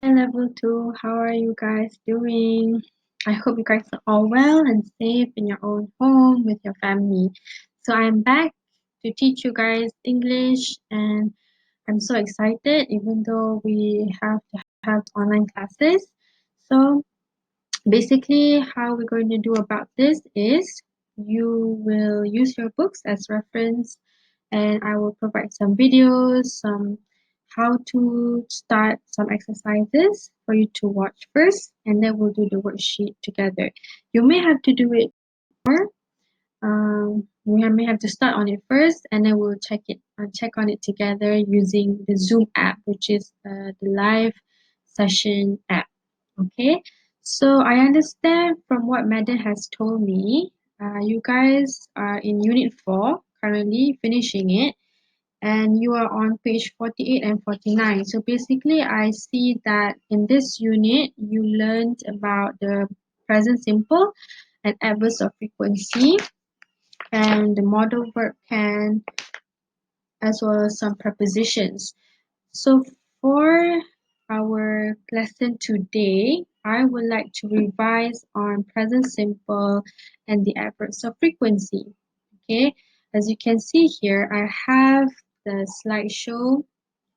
Level 2, how are you guys doing? I hope you guys are all well and safe in your own home with your family. So I'm back to teach you guys English, and I'm so excited even though we have to have online classes. So basically how we're going to do about this is you will use your books as reference, and I will provide some videos, some how to start some exercises for you to watch first, and then we'll do the worksheet together. You may have to do it more. We may have to start on it first, and then we'll check on it together using the Zoom app, which is the live session app. Okay, so I understand from what Madden has told me, you guys are in Unit 4 currently finishing it, and you are on page 48 and 49. So basically, I see that in this unit, you learned about the present simple and adverbs of frequency and the modal verb can, as well as some prepositions. So for our lesson today, I would like to revise on present simple and the adverbs of frequency. Okay, as you can see here, I have the slideshow,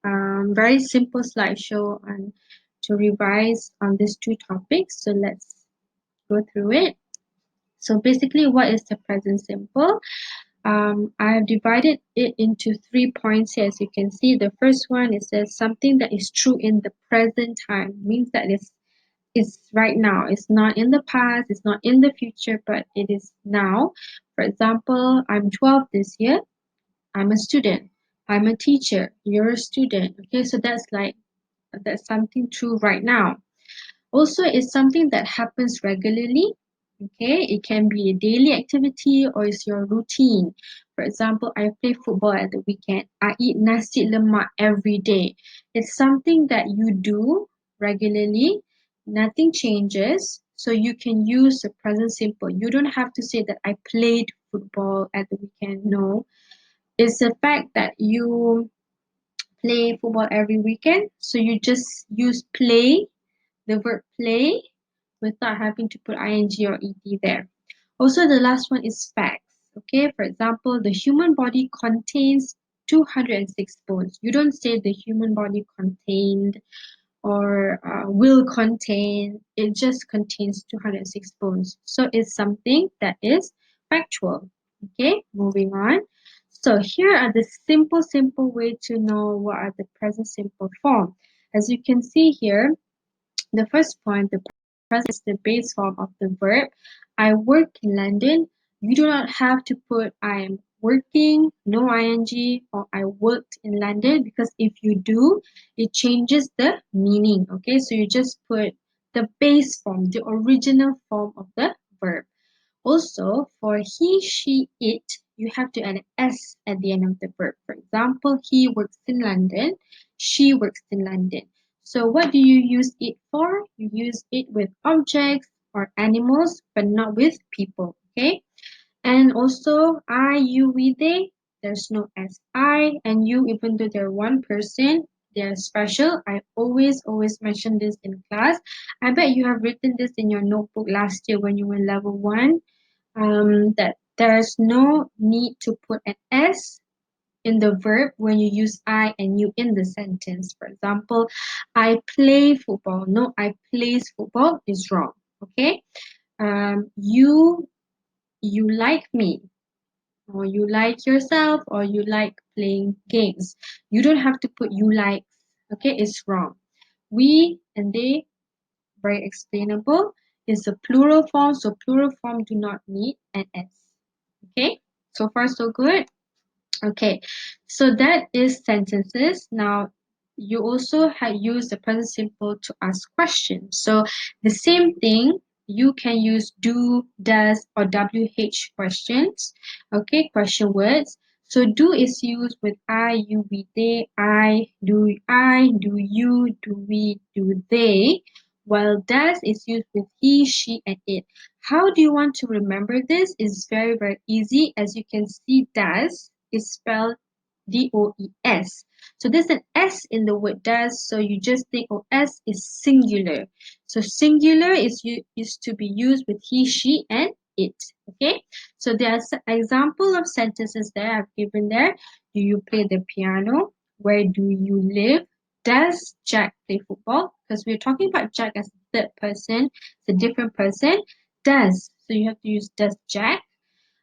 very simple slideshow on to revise on these two topics. So let's go through it. So basically, what is the present simple? I have divided it into 3 points here. As you can see, the first one, it says something that is true in the present time, means that it's right now. It's not in the past, it's not in the future, but it is now. For example, I'm 12 this year. I'm a student. I'm a teacher. You're a student. Okay, so that's something true right now. Also, it's something that happens regularly. Okay, it can be a daily activity or it's your routine. For example, I play football at the weekend. I eat nasi lemak every day. It's something that you do regularly. Nothing changes. So you can use the present simple. You don't have to say that I played football at the weekend. No, it's the fact that you play football every weekend. So you just use play, the verb play, without having to put ing or ed there. Also, the last one is facts. Okay, for example, the human body contains 206 bones. You don't say the human body contained or will contain, it just contains 206 bones. So it's something that is factual. Okay, moving on. So here are the simple way to know what are the present simple form. As you can see here, the first point, the present is the base form of the verb. I work in London. You do not have to put I am working, no ing, or I worked in London, because if you do, it changes the meaning. Okay, so you just put the base form, the original form of the verb. Also, for he, she, it, you have to add an S at the end of the verb. For example, he works in London, she works in London. So what do you use it for? You use it with objects or animals, but not with people, okay? And also, I, you, we, they, there's no S. I and you, even though they're one person, they're special. I always mention this in class. I bet you have written this in your notebook last year when you were level 1, that there's no need to put an S in the verb when you use I and you in the sentence. For example, I play football. No, I plays football is wrong. Okay. You like me, or you like yourself, or you like playing games. You don't have to put you likes. Okay, it's wrong. We and they, very explainable, is a plural form, so plural form do not need an S. Okay, so far so good. Okay, so that is sentences. Now, you also have used the present simple to ask questions. So the same thing, you can use do, does, or WH questions. Okay, question words. So do is used with I, you, we, they. I, do you, do we, do they. While does is used with he, she, and it. How do you want to remember this? It's very easy. As you can see, does is spelled D-O-E-S. So there's an S in the word does, so you just think, oh, S is singular. So singular is to be used with he, she, and it. Okay, so there's an example of sentences there I've given there. Do you play the piano? Where do you live? Does Jack play football? Because we're talking about Jack as the third person, it's a different person. Does, so you have to use does Jack.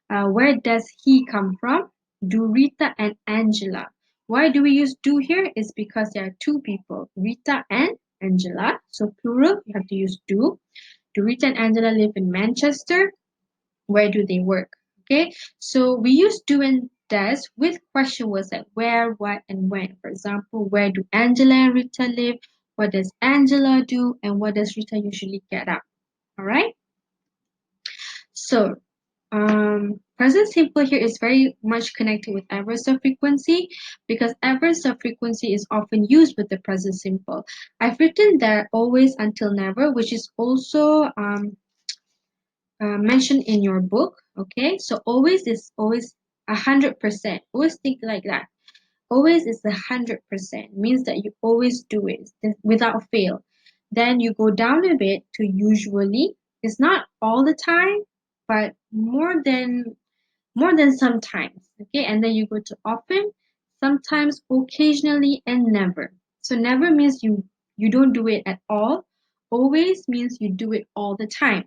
Where does he come from? Do Rita and Angela. Why do we use do here? Is because there are two people, Rita and Angela. So plural, you have to use do. Do Rita and Angela live in Manchester? Where do they work? Okay, so we use do and does with question words like where, what, and when. For example, where do Angela and Rita live? What does Angela do? And what does Rita usually get up? All right. So present simple here is very much connected with adverbs of frequency because adverbs of frequency is often used with the present simple. I've written there always until never, which is also mentioned in your book. Okay, so always is always 100%. Always think like that. Always is 100%. Means that you always do it without fail. Then you go down a bit to usually. It's not all the time, but more than sometimes. Okay, and then you go to often, sometimes, occasionally, and never. So never means you don't do it at all. Always means you do it all the time.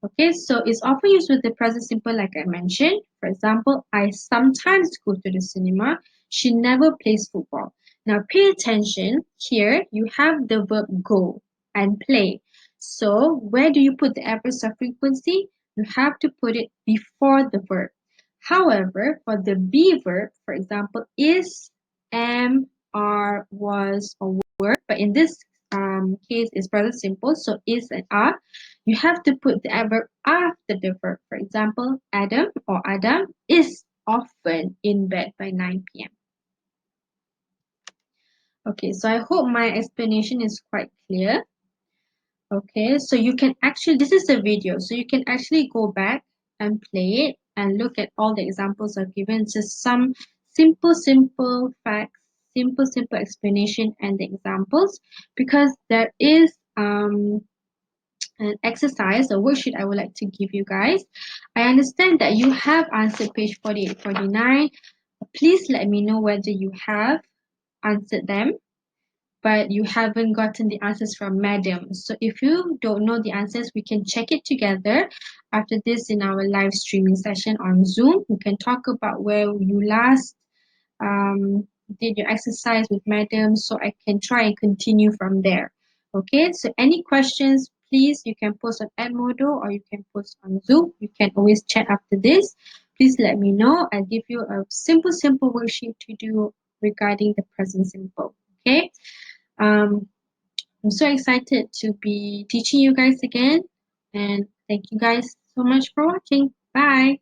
Okay, so it's often used with the present simple, like I mentioned. For example, I sometimes go to the cinema. She never plays football. Now pay attention. Here you have the verb go and play. So where do you put the adverb of frequency? You have to put it before the verb. However, for the be verb, for example, is, am, are, was, or were, but in this case, it's present simple, so is and are, you have to put the adverb after the verb. For example, Adam or Adam is often in bed by 9 p.m. Okay, so I hope my explanation is quite clear. Okay, so you can actually, this is a video, so you can actually go back and play it and look at all the examples I've given. Just some simple facts, simple explanation and the examples, because there is an exercise, a worksheet I would like to give you guys. I understand that you have answered page 48, 49. Please let me know whether you have answered them, but you haven't gotten the answers from Madam. So if you don't know the answers, we can check it together after this in our live streaming session on Zoom. We can talk about where you last did your exercise with Madam, so I can try and continue from there. Okay, so any questions, please, you can post on Edmodo or you can post on Zoom. You can always chat after this. Please let me know. I'll give you a simple worksheet to do regarding the present simple. Okay. I'm so excited to be teaching you guys again, and thank you guys so much for watching. Bye.